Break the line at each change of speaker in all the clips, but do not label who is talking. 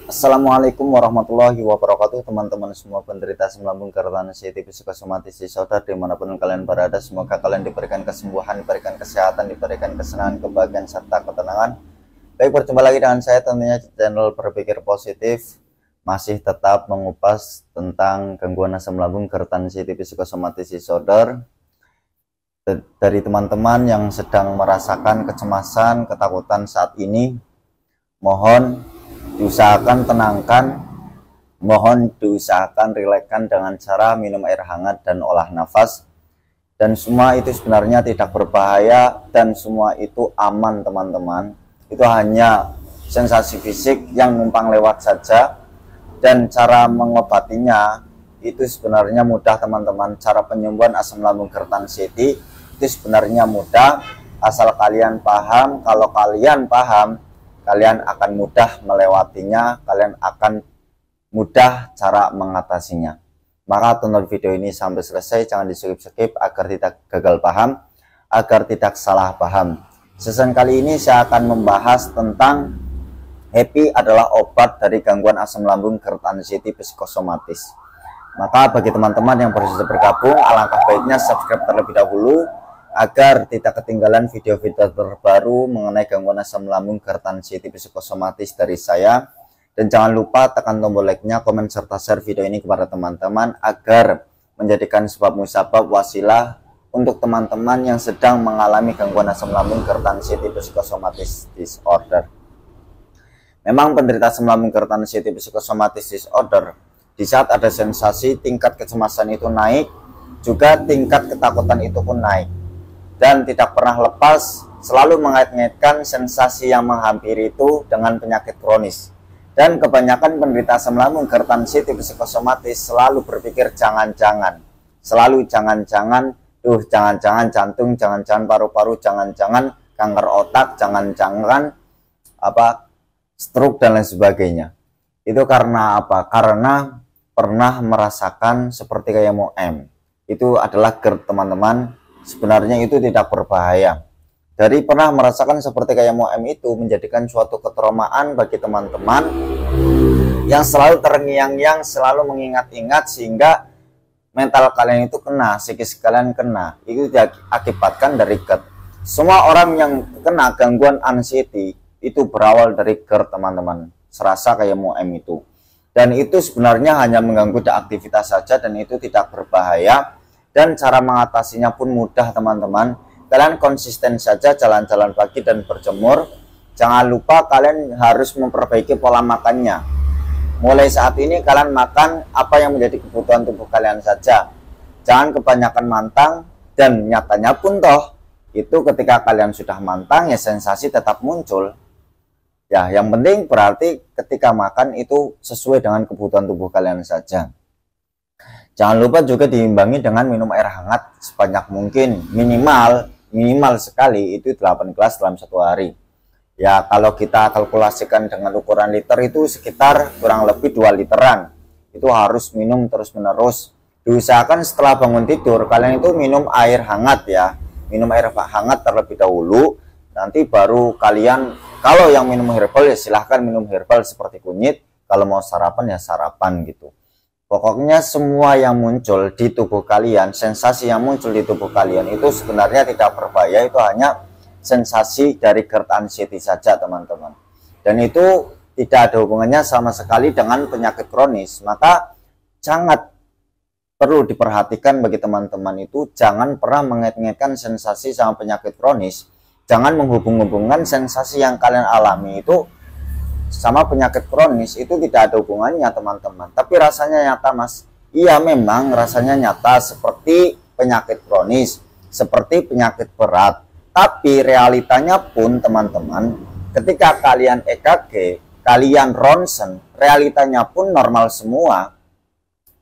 Assalamualaikum warahmatullahi wabarakatuh, teman-teman semua penderita asam lambung, gerd, sensitif, psikosomatis, disorder dimanapun kalian berada. Semoga kalian diberikan kesembuhan, diberikan kesehatan, diberikan kesenangan, kebahagiaan, serta ketenangan. Baik, berjumpa lagi dengan saya tentunya channel Berpikir Positif. Masih tetap mengupas tentang gangguan asam lambung, gerd, sensitif, psikosomatis, disorder. Dari teman-teman yang sedang merasakan kecemasan, ketakutan saat ini, mohon diusahakan tenangkan, mohon diusahakan rilekskan dengan cara minum air hangat dan olah nafas. Dan semua itu sebenarnya tidak berbahaya dan semua itu aman, teman-teman. Itu hanya sensasi fisik yang numpang lewat saja. Dan cara mengobatinya itu sebenarnya mudah, teman-teman. Cara penyembuhan asam lambung, gerd, sensitif itu sebenarnya mudah, asal kalian paham. Kalau kalian paham, kalian akan mudah melewatinya, kalian akan mudah cara mengatasinya. Maka tonton video ini sampai selesai, jangan di-skip agar tidak gagal paham, agar tidak salah paham. Season kali ini saya akan membahas tentang happy adalah obat dari gangguan asam lambung, gerd, sensitif, psikosomatis. Maka bagi teman-teman yang baru saja bergabung, alangkah baiknya subscribe terlebih dahulu agar tidak ketinggalan video-video terbaru mengenai gangguan asam lambung, gerd, sensitif, psikosomatis dari saya. Dan jangan lupa tekan tombol like-nya, komen, serta share video ini kepada teman-teman agar menjadikan sebab musabab wasilah untuk teman-teman yang sedang mengalami gangguan asam lambung, gerd, sensitif, psikosomatis disorder. Memang penderita asam lambung, gerd, sensitif, psikosomatis disorder, di saat ada sensasi, tingkat kecemasan itu naik, juga tingkat ketakutan itu pun naik. Dan tidak pernah lepas, selalu mengait-ngaitkan sensasi yang menghampiri itu dengan penyakit kronis. Dan kebanyakan penderita asam lambung, gerd, sensitif, psikosomatis selalu berpikir jangan-jangan. Selalu jangan-jangan, jangan-jangan jantung, jangan-jangan paru-paru, jangan-jangan kanker otak, jangan-jangan stroke dan lain sebagainya. Itu karena apa? Karena pernah merasakan seperti kayak mau M. Itu adalah GERD, teman-teman. Sebenarnya itu tidak berbahaya. Dari pernah merasakan seperti kayak MOM itu menjadikan suatu ketraumaan bagi teman-teman yang selalu terngiang-ngiang, selalu mengingat-ingat, sehingga mental kalian itu kena, psikis kalian kena. Itu diakibatkan dari GERD. Semua orang yang kena gangguan anxiety itu berawal dari GERD, teman-teman. Serasa kayak MOM itu. Dan itu sebenarnya hanya mengganggu aktivitas saja dan itu tidak berbahaya. Dan cara mengatasinya pun mudah, teman-teman. Kalian konsisten saja jalan-jalan pagi dan berjemur. Jangan lupa kalian harus memperbaiki pola makannya. Mulai saat ini kalian makan apa yang menjadi kebutuhan tubuh kalian saja. Jangan kebanyakan mantang. Dan nyatanya pun toh, itu ketika kalian sudah mantang ya sensasi tetap muncul. Ya, yang penting berarti ketika makan itu sesuai dengan kebutuhan tubuh kalian saja. Jangan lupa juga diimbangi dengan minum air hangat sebanyak mungkin, minimal sekali itu 8 gelas dalam satu hari. Ya, kalau kita kalkulasikan dengan ukuran liter itu sekitar kurang lebih 2 literan. Itu harus minum terus-menerus. Diusahakan setelah bangun tidur kalian itu minum air hangat ya. Minum air hangat terlebih dahulu, nanti baru kalian, kalau yang minum herbal ya silahkan minum herbal seperti kunyit, kalau mau sarapan ya sarapan gitu. Pokoknya semua yang muncul di tubuh kalian, sensasi yang muncul di tubuh kalian itu sebenarnya tidak berbahaya, itu hanya sensasi dari GERD anxiety saja, teman-teman. Dan itu tidak ada hubungannya sama sekali dengan penyakit kronis. Maka sangat perlu diperhatikan bagi teman-teman itu, jangan pernah mengait-ngaitkan sensasi sama penyakit kronis. Jangan menghubung-hubungkan sensasi yang kalian alami itu sama penyakit kronis, itu tidak ada hubungannya, teman-teman. Tapi rasanya nyata, Mas. Iya, memang rasanya nyata seperti penyakit kronis, seperti penyakit berat. Tapi realitanya pun, teman-teman, ketika kalian EKG, kalian ronsen, realitanya pun normal semua.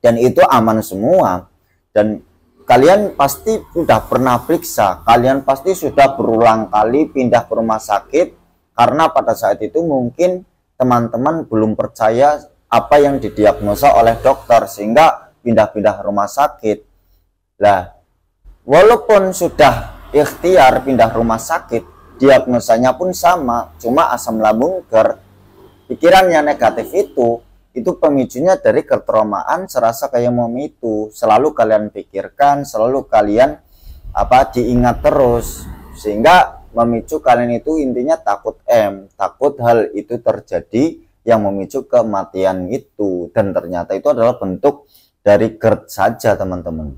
Dan itu aman semua. Dan kalian pasti sudah pernah periksa, kalian pasti sudah berulang kali pindah ke rumah sakit, karena pada saat itu mungkin teman-teman belum percaya apa yang didiagnosa oleh dokter sehingga pindah-pindah rumah sakit. Lah, walaupun sudah ikhtiar pindah rumah sakit, diagnosanya pun sama, cuma asam lambung GERD. Pikiran yang negatif itu pemicunya dari ketraumaan serasa kayak mau itu. Selalu kalian pikirkan, selalu kalian diingat terus, sehingga memicu kalian itu intinya takut takut hal itu terjadi yang memicu kematian itu. Dan ternyata itu adalah bentuk dari GERD saja, teman-teman.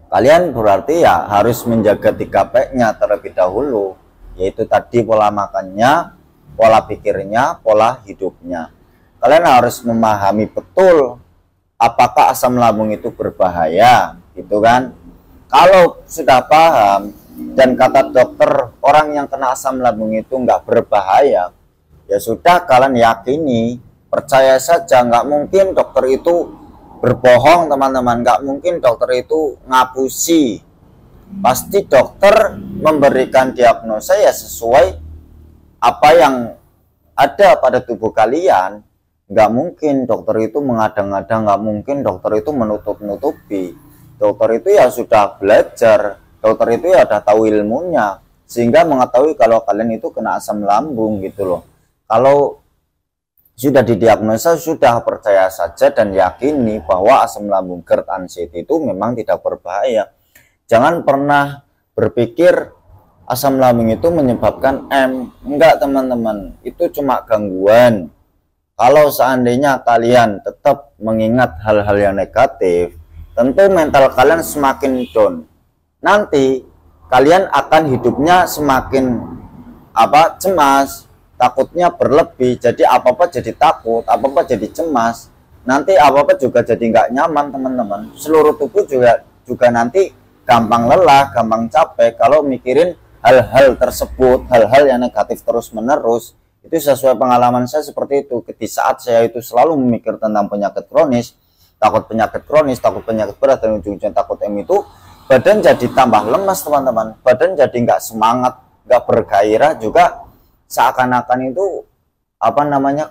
Kalian berarti ya harus menjaga 3P-nya terlebih dahulu, yaitu tadi pola makannya, pola pikirnya, pola hidupnya. Kalian harus memahami betul apakah asam lambung itu berbahaya, gitu kan. Kalau sudah paham dan kata dokter orang yang kena asam lambung itu nggak berbahaya, ya sudah, kalian yakini, percaya saja. Nggak mungkin dokter itu berbohong, teman-teman. Nggak mungkin dokter itu ngapusi. Pasti dokter memberikan diagnosa ya sesuai apa yang ada pada tubuh kalian. Nggak mungkin dokter itu mengada-ngada, nggak mungkin dokter itu menutup-nutupi. Dokter itu ya sudah belajar, dokter itu ya udah tahu ilmunya, sehingga mengetahui kalau kalian itu kena asam lambung, gitu loh. Kalau sudah didiagnosa, sudah percaya saja dan yakini bahwa asam lambung GERD anxiety itu memang tidak berbahaya. Jangan pernah berpikir asam lambung itu menyebabkan enggak, teman-teman. Itu cuma gangguan. Kalau seandainya kalian tetap mengingat hal-hal yang negatif, tentu mental kalian semakin down. Nanti kalian akan hidupnya semakin cemas, takutnya berlebih, jadi apa-apa jadi takut, apa-apa jadi cemas, nanti apa-apa juga jadi nggak nyaman, teman-teman. Seluruh tubuh juga nanti gampang lelah, gampang capek kalau mikirin hal-hal tersebut, hal-hal yang negatif terus-menerus. Itu sesuai pengalaman saya seperti itu. Di saat saya itu selalu memikir tentang penyakit kronis, takut penyakit kronis, takut penyakit berat, dan ujung-ujungnya takut itu, badan jadi tambah lemas, teman-teman. Badan jadi nggak semangat, nggak bergairah juga, seakan-akan itu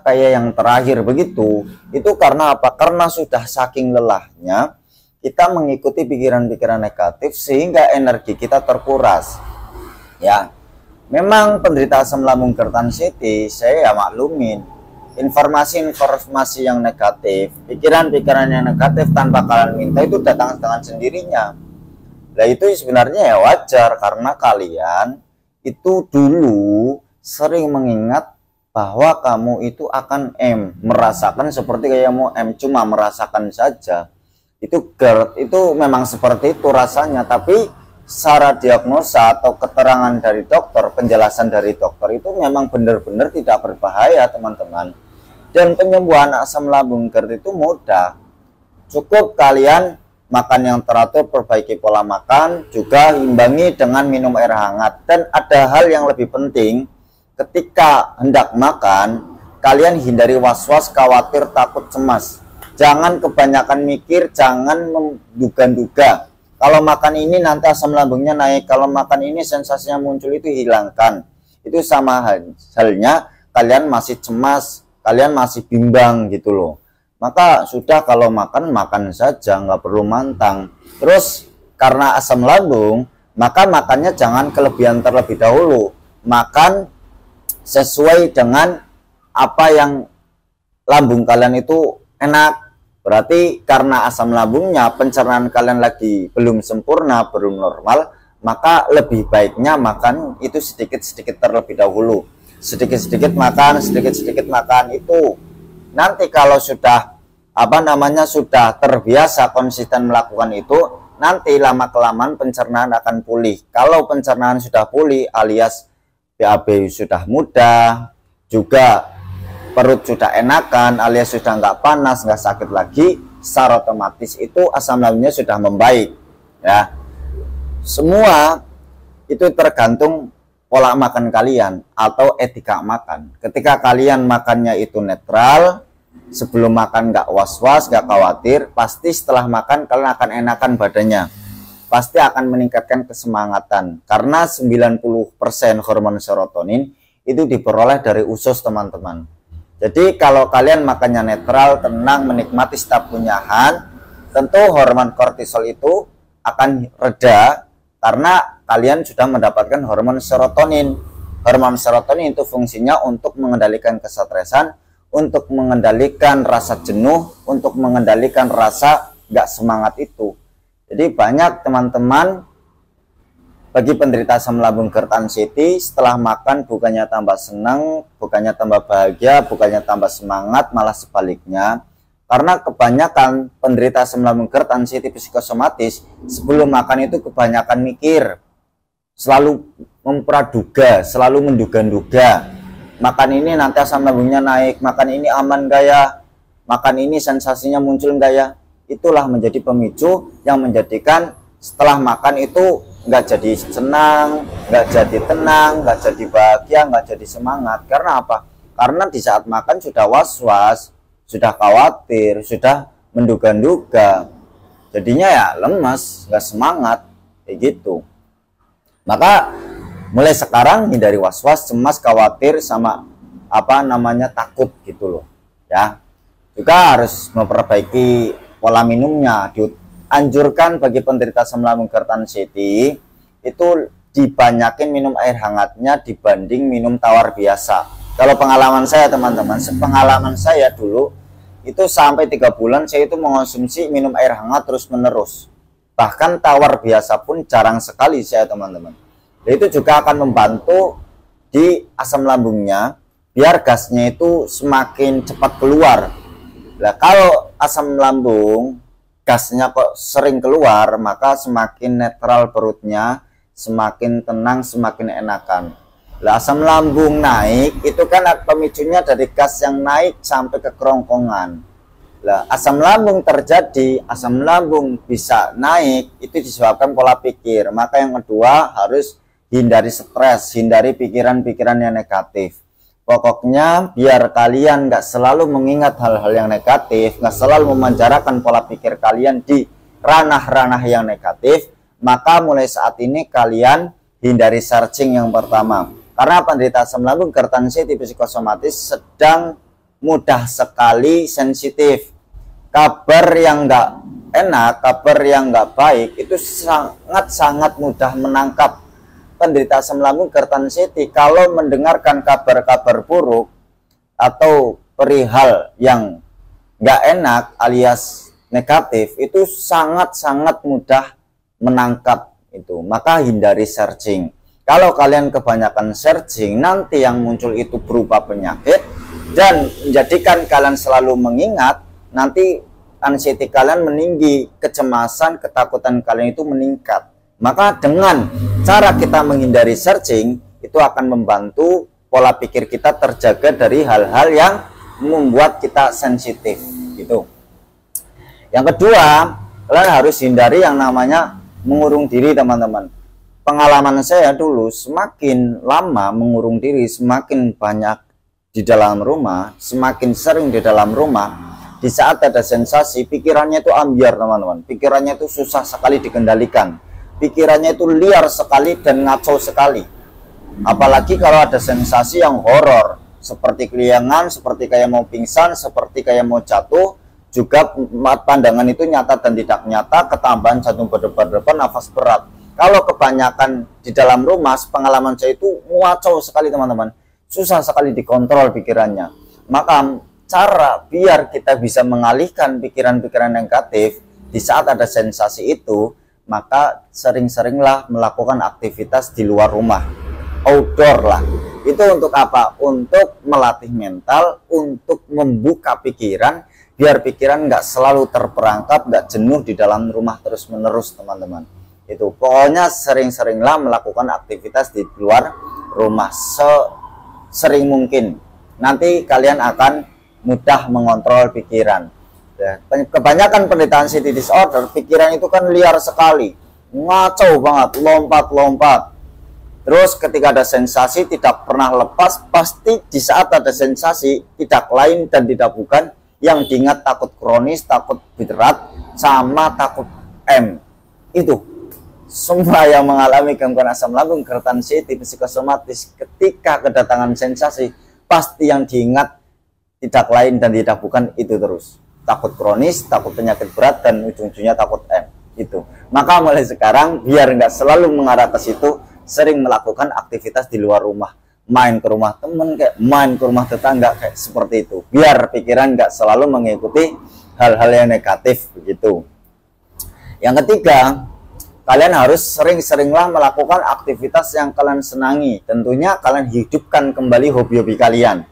kayak yang terakhir begitu. Itu karena apa? Karena sudah saking lelahnya kita mengikuti pikiran-pikiran negatif sehingga energi kita terkuras. Ya, memang penderita asam lambung GERD anxiety, saya ya maklumin informasi-informasi yang negatif, pikiran-pikiran yang negatif tanpa kalian minta itu datang dengan sendirinya. Nah, itu sebenarnya ya wajar karena kalian itu dulu sering mengingat bahwa kamu itu akan merasakan seperti kayak mau cuma merasakan saja. Itu GERD itu memang seperti itu rasanya, tapi secara diagnosa atau keterangan dari dokter, penjelasan dari dokter itu memang benar-benar tidak berbahaya, teman-teman. Dan penyembuhan asam lambung GERD itu mudah. Cukup kalian makan yang teratur, perbaiki pola makan, juga imbangi dengan minum air hangat. Dan ada hal yang lebih penting, ketika hendak makan, kalian hindari was-was, khawatir, takut, cemas. Jangan kebanyakan mikir, jangan menduga-duga. Kalau makan ini nanti asam lambungnya naik, kalau makan ini sensasinya muncul, itu hilangkan. Itu sama halnya kalian masih cemas, kalian masih bimbang gitu loh. Maka sudah, kalau makan saja, nggak perlu mantang. Terus karena asam lambung, maka makannya jangan kelebihan terlebih dahulu. Makan sesuai dengan apa yang lambung kalian itu enak. Berarti karena asam lambungnya, pencernaan kalian lagi belum sempurna, belum normal, maka lebih baiknya makan itu sedikit-sedikit terlebih dahulu. Sedikit-sedikit makan, sedikit-sedikit makan. Itu nanti kalau sudah sudah terbiasa konsisten melakukan itu, nanti lama-kelamaan pencernaan akan pulih. Kalau pencernaan sudah pulih alias BAB sudah mudah, juga perut sudah enakan alias sudah nggak panas, nggak sakit lagi, secara otomatis itu asam lambungnya sudah membaik. Ya, semua itu tergantung pola makan kalian atau etika makan. Ketika kalian makannya itu netral, sebelum makan nggak was-was, nggak khawatir, pasti setelah makan kalian akan enakan badannya, pasti akan meningkatkan kesemangatan, karena 90% hormon serotonin itu diperoleh dari usus, teman-teman. Jadi kalau kalian makannya netral, tenang, menikmati setiap kunyahan, tentu hormon kortisol itu akan reda karena kalian sudah mendapatkan hormon serotonin. Hormon serotonin itu fungsinya untuk mengendalikan kesetresan, untuk mengendalikan rasa jenuh, untuk mengendalikan rasa gak semangat itu. Jadi banyak teman-teman bagi penderita asam lambung GERD anxiety, setelah makan bukannya tambah senang, bukannya tambah bahagia, bukannya tambah semangat, malah sebaliknya. Karena kebanyakan penderita asam lambung GERD anxiety psikosomatis sebelum makan itu kebanyakan mikir, selalu mempraduga, selalu menduga-duga. Makan ini nanti asam lambungnya naik, makan ini aman gak ya, makan ini sensasinya muncul gak ya. Itulah menjadi pemicu yang menjadikan setelah makan itu nggak jadi senang, nggak jadi tenang, nggak jadi bahagia, nggak jadi semangat. Karena apa? Karena di saat makan sudah was-was, sudah khawatir, sudah menduga-duga, jadinya ya lemas, nggak semangat, kayak gitu. Maka mulai sekarang hindari was-was, cemas, khawatir, sama takut gitu loh ya. Juga harus memperbaiki pola minumnya. Dianjurkan bagi penderita asam lambung GERD anxiety itu dibanyakin minum air hangatnya dibanding minum tawar biasa. Kalau pengalaman saya teman-teman, sepengalaman saya dulu itu sampai 3 bulan saya itu mengonsumsi minum air hangat terus menerus. Bahkan tawar biasa pun jarang sekali saya teman-teman. Itu juga akan membantu di asam lambungnya biar gasnya itu semakin cepat keluar. Nah, kalau asam lambung gasnya kok sering keluar, maka semakin netral perutnya, semakin tenang, semakin enakan. Nah, asam lambung naik itu kan pemicunya dari gas yang naik sampai ke kerongkongan. Nah, asam lambung terjadi, asam lambung bisa naik itu disebabkan pola pikir. Maka yang kedua harus hindari stres, hindari pikiran-pikiran yang negatif. Pokoknya biar kalian nggak selalu mengingat hal-hal yang negatif, nggak selalu memanjarakan pola pikir kalian di ranah-ranah yang negatif, maka mulai saat ini kalian hindari searching yang pertama. Karena penderita asam lambung GERD anxiety psikosomatis sedang mudah sekali sensitif. Kabar yang nggak enak, kabar yang nggak baik itu sangat-sangat mudah menangkap. Penderita asam lambung GERD anxiety kalau mendengarkan kabar-kabar buruk atau perihal yang nggak enak alias negatif itu sangat-sangat mudah menangkap itu. Maka hindari searching. Kalau kalian kebanyakan searching, nanti yang muncul itu berupa penyakit dan menjadikan kalian selalu mengingat, nanti anxiety kalian meninggi, kecemasan, ketakutan kalian itu meningkat. Maka dengan cara kita menghindari searching itu akan membantu pola pikir kita terjaga dari hal-hal yang membuat kita sensitif gitu. Yang kedua, kalian harus hindari yang namanya mengurung diri teman-teman. Pengalaman saya dulu, semakin lama mengurung diri, semakin banyak di dalam rumah, semakin sering di dalam rumah, di saat ada sensasi pikirannya itu ambiar teman-teman. Pikirannya itu susah sekali dikendalikan. Pikirannya itu liar sekali dan ngaco sekali. Apalagi kalau ada sensasi yang horor, seperti keliangan, seperti kayak mau pingsan, seperti kayak mau jatuh, juga pandangan itu nyata dan tidak nyata, ketambahan jantung berdebar-debar, nafas berat. Kalau kebanyakan di dalam rumah, pengalaman saya itu ngaco sekali teman-teman, susah sekali dikontrol pikirannya. Maka cara biar kita bisa mengalihkan pikiran-pikiran negatif di saat ada sensasi itu, maka sering-seringlah melakukan aktivitas di luar rumah, outdoor lah. Itu untuk apa? Untuk melatih mental, untuk membuka pikiran, biar pikiran nggak selalu terperangkap, nggak jenuh di dalam rumah terus-menerus teman-teman. Itu pokoknya sering-seringlah melakukan aktivitas di luar rumah sering mungkin. Nanti kalian akan mudah mengontrol pikiran. Ya, kebanyakan penderita anxiety disorder, pikiran itu kan liar sekali, ngaco banget, lompat-lompat. Terus ketika ada sensasi tidak pernah lepas, pasti di saat ada sensasi tidak lain dan tidak bukan yang diingat takut kronis, takut berat, sama takut M. Itu semua yang mengalami gangguan asam lambung GERD anxiety psikosomatis ketika kedatangan sensasi pasti yang diingat tidak lain dan tidak bukan itu terus. Takut kronis, takut penyakit berat, dan ujung-ujungnya takut M. Itu. Maka mulai sekarang biar nggak selalu mengarah ke situ, sering melakukan aktivitas di luar rumah. main ke rumah temen, kayak main ke rumah tetangga, kayak seperti itu, biar pikiran nggak selalu mengikuti hal-hal yang negatif begitu. Yang ketiga, kalian harus sering-seringlah melakukan aktivitas yang kalian senangi. Tentunya kalian hidupkan kembali hobi-hobi kalian,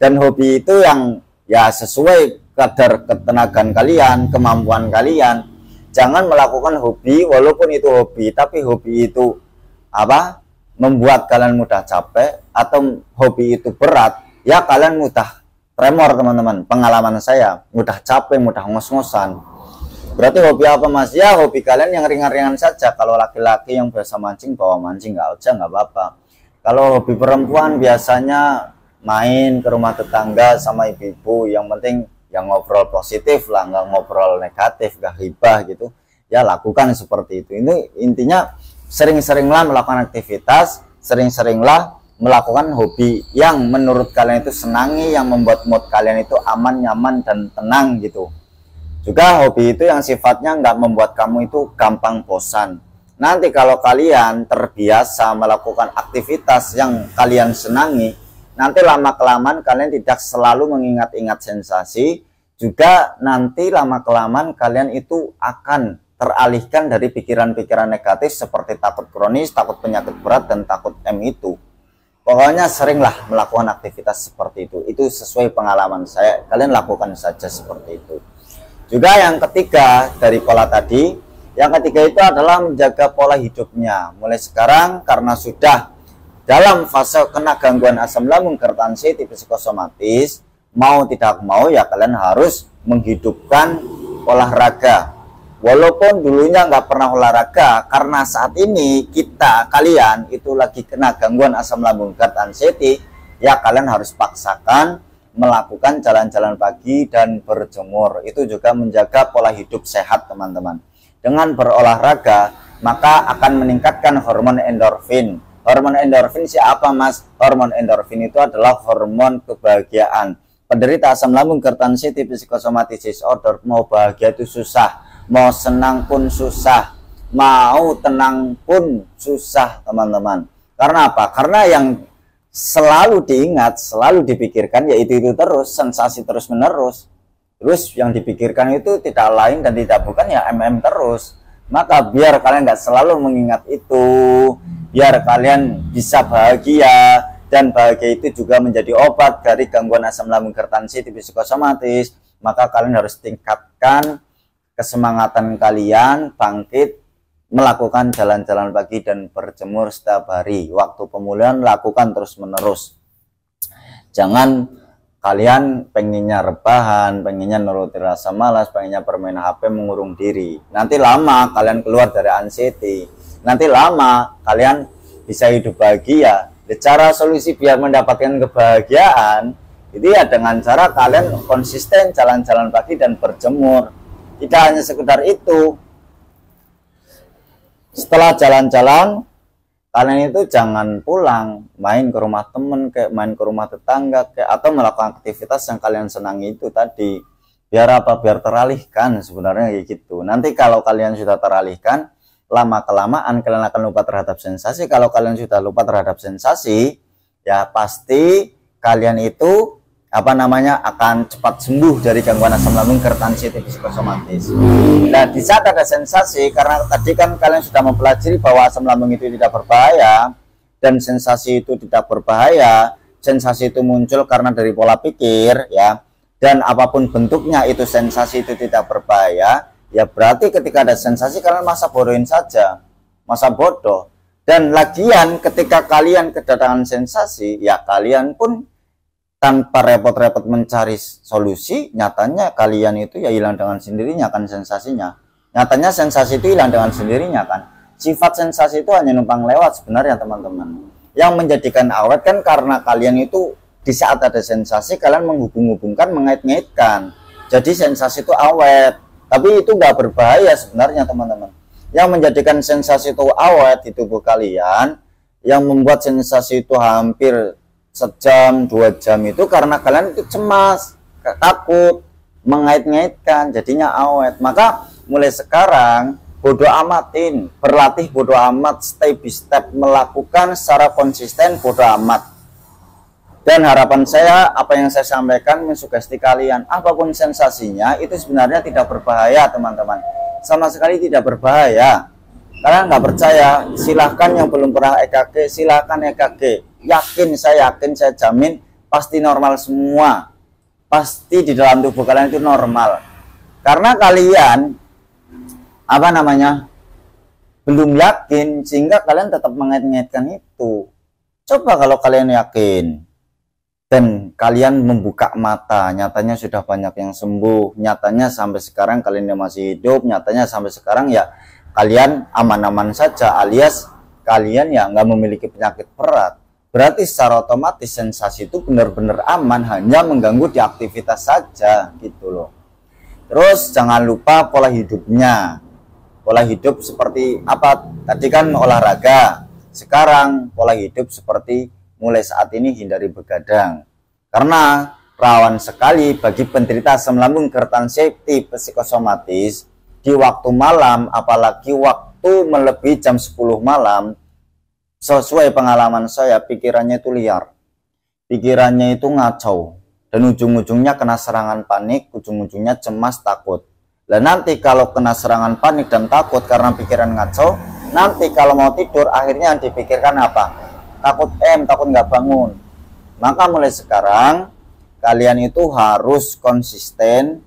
dan hobi itu yang ya sesuai kadar ketenagaan kalian, kemampuan kalian. Jangan melakukan hobi walaupun itu hobi, tapi hobi itu membuat kalian mudah capek, atau hobi itu berat, ya kalian mudah tremor teman-teman. Pengalaman saya, mudah capek, mudah ngos-ngosan. Berarti hobi apa mas? Ya hobi kalian yang ringan-ringan saja. Kalau laki-laki yang biasa mancing, bawa mancing, nggak usah, nggak apa-apa. Kalau hobi perempuan biasanya main ke rumah tetangga sama ibu-ibu, yang penting yang ngobrol positif lah, nggak ngobrol negatif, nggak hibah gitu. Ya lakukan seperti itu. Ini intinya sering-seringlah melakukan aktivitas, sering-seringlah melakukan hobi yang menurut kalian itu senangi, yang membuat mood kalian itu aman, nyaman, dan tenang gitu. Juga hobi itu yang sifatnya nggak membuat kamu itu gampang bosan. Nanti kalau kalian terbiasa melakukan aktivitas yang kalian senangi, nanti lama-kelamaan kalian tidak selalu mengingat-ingat sensasi. Juga nanti lama-kelamaan kalian itu akan teralihkan dari pikiran-pikiran negatif seperti takut kronis, takut penyakit berat, dan takut M itu. Pokoknya seringlah melakukan aktivitas seperti itu. Itu sesuai pengalaman saya. Kalian lakukan saja seperti itu. Juga yang ketiga dari pola tadi, yang ketiga itu adalah menjaga pola hidupnya. Mulai sekarang karena sudah dalam fase kena gangguan asam lambung, hipertensi, tipe psikosomatis, mau tidak mau ya kalian harus menghidupkan olahraga. Walaupun dulunya nggak pernah olahraga, karena saat ini kalian itu lagi kena gangguan asam lambung, hipertensi, ya kalian harus paksakan melakukan jalan-jalan pagi dan berjemur. Itu juga menjaga pola hidup sehat teman-teman. Dengan berolahraga maka akan meningkatkan hormon endorfin. Hormon endorfin siapa mas? Hormon endorfin itu adalah hormon kebahagiaan. Penderita asam lambung, hipertensi, tipe psikosomatis disorder, mau bahagia itu susah, mau senang pun susah, mau tenang pun susah teman-teman. Karena apa? Karena yang selalu diingat, selalu dipikirkan yaitu itu terus, sensasi terus menerus. Terus yang dipikirkan itu tidak lain dan tidak bukan ya terus. Maka biar kalian nggak selalu mengingat itu, biar kalian bisa bahagia, dan bahagia itu juga menjadi obat dari gangguan asam lambung, hipertensi, tipe psikosomatis. Maka kalian harus tingkatkan kesemangatan kalian, bangkit, melakukan jalan-jalan pagi dan berjemur setiap hari. Waktu pemulihan lakukan terus menerus. Jangan kalian pengennya rebahan, pengennya nuruti rasa malas, pengennya bermain HP, mengurung diri. Nanti lama kalian keluar dari anxiety. Nanti lama kalian bisa hidup bahagia. Cara solusi biar mendapatkan kebahagiaan itu ya dengan cara kalian konsisten jalan-jalan pagi dan berjemur. Tidak hanya sekedar itu. Setelah jalan-jalan, kalian itu jangan pulang, main ke rumah temen, kayak main ke rumah tetangga, kayak atau melakukan aktivitas yang kalian senangi itu tadi. Biar apa? Biar teralihkan sebenarnya kayak gitu. Nanti kalau kalian sudah teralihkan, lama-kelamaan kalian akan lupa terhadap sensasi. Kalau kalian sudah lupa terhadap sensasi, ya pasti kalian itu akan cepat sembuh dari gangguan asam lambung, hipertensi, tipe psikosomatis. Nah, di saat ada sensasi, karena tadi kan kalian sudah mempelajari bahwa asam lambung itu tidak berbahaya dan sensasi itu tidak berbahaya. Sensasi itu muncul karena dari pola pikir ya, dan apapun bentuknya itu sensasi itu tidak berbahaya. Ya berarti ketika ada sensasi kalian masa bodohin saja, masa bodoh. Dan lagian ketika kalian kedatangan sensasi, ya kalian pun tanpa repot-repot mencari solusi, nyatanya kalian itu ya hilang dengan sendirinya kan sensasinya. Nyatanya sensasi itu hilang dengan sendirinya kan. Sifat sensasi itu hanya numpang lewat sebenarnya teman-teman. Yang menjadikan awet kan karena kalian itu di saat ada sensasi kalian menghubung-hubungkan, mengait-ngaitkan. Jadi sensasi itu awet, tapi itu nggak berbahaya sebenarnya teman-teman. Yang menjadikan sensasi itu awet di tubuh kalian, yang membuat sensasi itu hampir sejam, 2 jam itu karena kalian itu cemas, takut, mengait-ngaitkan, jadinya awet. Maka mulai sekarang bodo amatin, berlatih bodo amat, step by step, melakukan secara konsisten bodo amat. Dan harapan saya, apa yang saya sampaikan mensugesti kalian, apapun sensasinya itu sebenarnya tidak berbahaya teman-teman, sama sekali tidak berbahaya. Kalian nggak percaya, silahkan yang belum pernah EKG, silahkan EKG. Saya yakin, saya jamin pasti normal semua. Pasti di dalam tubuh kalian itu normal. Karena kalian belum yakin, sehingga kalian tetap mengait-ngaitkan itu. Coba kalau kalian yakin dan kalian membuka mata, nyatanya sudah banyak yang sembuh, nyatanya sampai sekarang kalian masih hidup, nyatanya sampai sekarang ya kalian aman-aman saja, alias kalian ya nggak memiliki penyakit berat. Berarti secara otomatis sensasi itu benar-benar aman, hanya mengganggu di aktivitas saja gitu loh. Terus jangan lupa pola hidupnya. Pola hidup seperti apa? Tadi kan olahraga. Sekarang pola hidup seperti mulai saat ini hindari begadang. Karena rawan sekali bagi penderita asam lambung gerd safety psikosomatis di waktu malam, apalagi waktu melebihi jam 10 malam. Sesuai pengalaman saya, pikirannya itu liar, pikirannya itu ngacau, dan ujung-ujungnya kena serangan panik, ujung-ujungnya cemas, takut. Dan nanti kalau kena serangan panik dan takut karena pikiran ngacau, nanti kalau mau tidur akhirnya yang dipikirkan apa? Takut takut nggak bangun. Maka mulai sekarang kalian itu harus konsisten,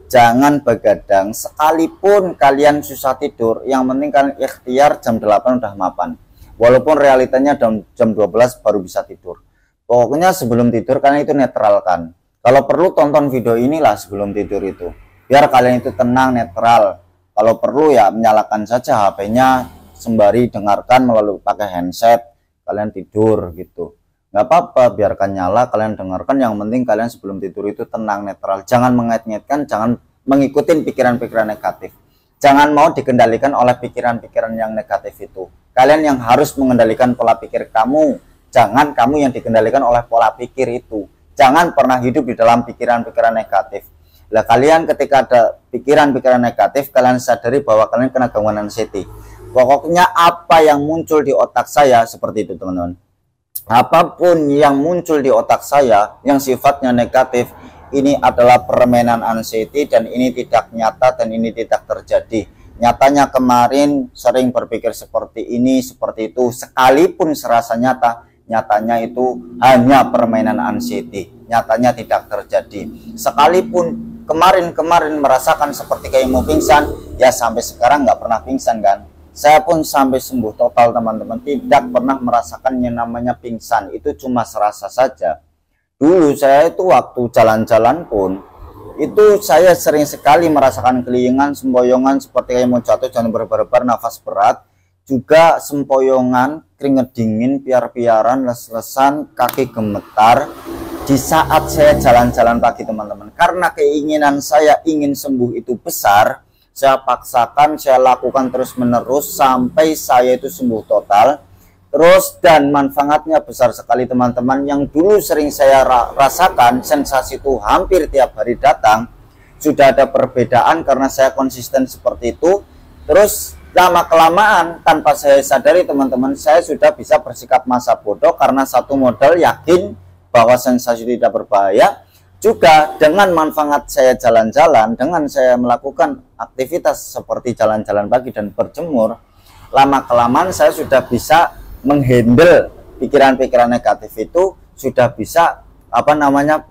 jangan begadang. Sekalipun kalian susah tidur, yang penting kalian ikhtiar jam 8 udah mapan. Walaupun realitanya jam 12 baru bisa tidur. Pokoknya sebelum tidur kalian itu netralkan. Kalau perlu tonton video inilah sebelum tidur itu. Biar kalian itu tenang, netral. Kalau perlu ya menyalakan saja HP-nya sembari dengarkan melalui pakai handset. Kalian tidur gitu. Nggak apa-apa, biarkan nyala, kalian dengarkan. Yang penting kalian sebelum tidur itu tenang, netral. Jangan mengait-ngaitkan, jangan mengikuti pikiran-pikiran negatif. Jangan mau dikendalikan oleh pikiran-pikiran yang negatif itu. Kalian yang harus mengendalikan pola pikir kamu. Jangan kamu yang dikendalikan oleh pola pikir itu. Jangan pernah hidup di dalam pikiran-pikiran negatif. Lah kalian ketika ada pikiran-pikiran negatif, kalian sadari bahwa kalian kena gangguan anxiety. Pokoknya apa yang muncul di otak saya seperti itu teman-teman. Apapun yang muncul di otak saya yang sifatnya negatif, ini adalah permainan anxiety dan ini tidak nyata dan ini tidak terjadi. Nyatanya kemarin sering berpikir seperti ini, seperti itu, sekalipun serasa nyata, nyatanya itu hanya permainan anxiety. Nyatanya tidak terjadi. Sekalipun kemarin merasakan seperti kayak mau pingsan, ya sampai sekarang nggak pernah pingsan kan. Saya pun sampai sembuh total teman-teman, tidak pernah merasakan yang namanya pingsan, itu cuma serasa saja. Dulu saya itu waktu jalan-jalan pun, itu saya sering sekali merasakan kelingan, sempoyongan seperti kayak mau jatuh, jangan berbar-bar, nafas berat, juga sempoyongan, keringet dingin, piar-piaran, les-lesan, kaki gemetar, di saat saya jalan-jalan pagi teman-teman. Karena keinginan saya ingin sembuh itu besar, saya paksakan, saya lakukan terus-menerus sampai saya itu sembuh total. Terus dan manfaatnya besar sekali teman-teman. Yang dulu sering saya rasakan, sensasi itu hampir tiap hari datang, sudah ada perbedaan karena saya konsisten seperti itu. Terus lama-kelamaan tanpa saya sadari teman-teman, saya sudah bisa bersikap masa bodoh karena satu modal yakin bahwa sensasi tidak berbahaya. Juga dengan manfaat saya jalan-jalan, dengan saya melakukan aktivitas seperti jalan-jalan pagi dan berjemur, lama-kelamaan saya sudah bisa menghandle pikiran-pikiran negatif itu, sudah bisa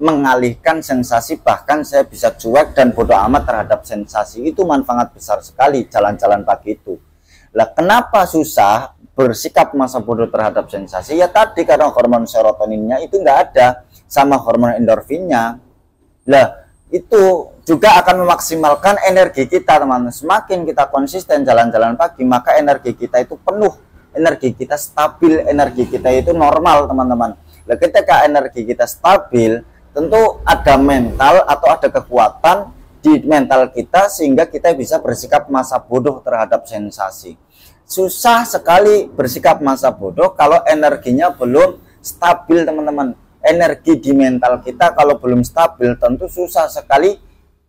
mengalihkan sensasi, bahkan saya bisa cuek dan bodoh amat terhadap sensasi. Itu manfaat besar sekali jalan-jalan pagi itu. Lah kenapa susah bersikap masa bodoh terhadap sensasi? Ya tadi karena hormon serotoninnya itu nggak ada, sama hormon endorfinnya. Lah itu juga akan memaksimalkan energi kita teman-teman. Semakin kita konsisten jalan-jalan pagi, maka energi kita itu penuh, energi kita stabil, energi kita itu normal teman-teman. Nah, ketika energi kita stabil, tentu ada mental atau ada kekuatan di mental kita sehingga kita bisa bersikap masa bodoh terhadap sensasi. Susah sekali bersikap masa bodoh kalau energinya belum stabil teman-teman. Energi di mental kita kalau belum stabil tentu susah sekali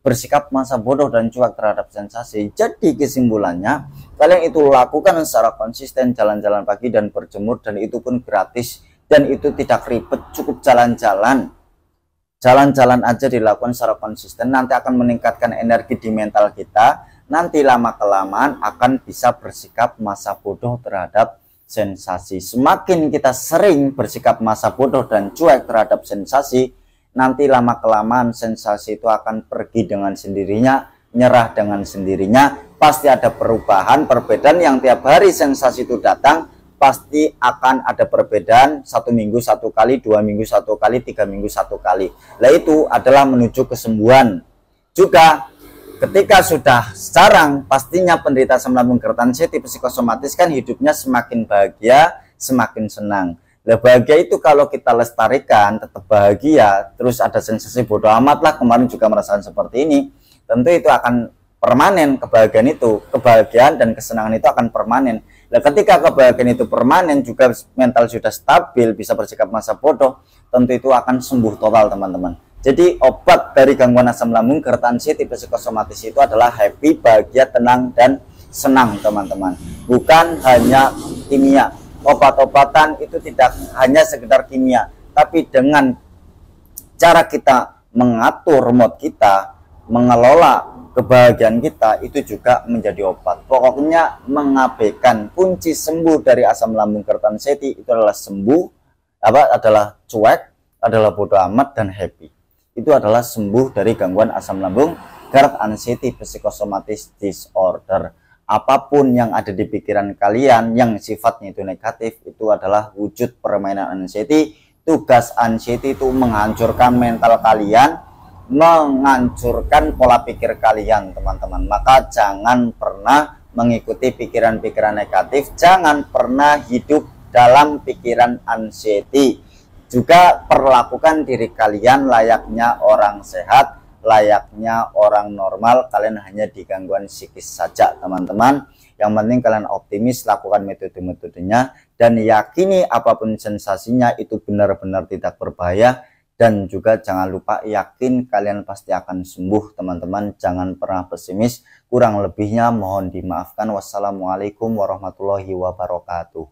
bersikap masa bodoh dan cuek terhadap sensasi. Jadi kesimpulannya, kalian itu lakukan secara konsisten jalan-jalan pagi dan berjemur, dan itu pun gratis dan itu tidak ribet, cukup jalan-jalan aja dilakukan secara konsisten, nanti akan meningkatkan energi di mental kita. Nanti lama kelamaan akan bisa bersikap masa bodoh terhadap sensasi. Semakin kita sering bersikap masa bodoh dan cuek terhadap sensasi, nanti lama kelamaan sensasi itu akan pergi dengan sendirinya, nyerah dengan sendirinya. Pasti ada perubahan, perbedaan yang tiap hari sensasi itu datang, pasti akan ada perbedaan. 1 minggu 1 kali, 2 minggu 1 kali, 3 minggu 1 kali. Nah, itu adalah menuju kesembuhan. Juga ketika sudah jarang, pastinya penderita asam lambung GERD anxiety psikosomatis kan hidupnya semakin bahagia, semakin senang. Nah, bahagia itu kalau kita lestarikan, tetap bahagia, terus ada sensasi bodoh amat lah, kemarin juga merasakan seperti ini, tentu itu akan permanen. Kebahagiaan dan kesenangan itu akan permanen. Nah, ketika kebahagiaan itu permanen, juga mental sudah stabil, bisa bersikap masa bodoh, tentu itu akan sembuh total, teman-teman. Jadi obat dari gangguan asam lambung GERD anxiety psikosomatis itu adalah happy, bahagia, tenang, dan senang, teman-teman. Bukan hanya kimia. Obat-obatan itu tidak hanya sekedar kimia, tapi dengan cara kita mengatur mood kita, mengelola kebahagiaan kita, itu juga menjadi obat. Pokoknya mengabaikan kunci sembuh dari asam lambung GERD anxiety itu adalah adalah cuek, adalah bodoh amat, dan happy. Itu adalah sembuh dari gangguan asam lambung GERD anxiety psikosomatis disorder. Apapun yang ada di pikiran kalian yang sifatnya itu negatif, itu adalah wujud permainan anxiety. Tugas anxiety itu menghancurkan mental kalian, menghancurkan pola pikir kalian, teman-teman. Maka jangan pernah mengikuti pikiran-pikiran negatif, jangan pernah hidup dalam pikiran anxiety. Juga perlakukan diri kalian layaknya orang sehat, layaknya orang normal. Kalian hanya di gangguan psikis saja, teman-teman. Yang penting kalian optimis, lakukan metode-metodenya, dan yakini apapun sensasinya itu benar-benar tidak berbahaya. Dan juga jangan lupa yakin kalian pasti akan sembuh, teman-teman. Jangan pernah pesimis. Kurang lebihnya mohon dimaafkan. Wassalamualaikum warahmatullahi wabarakatuh.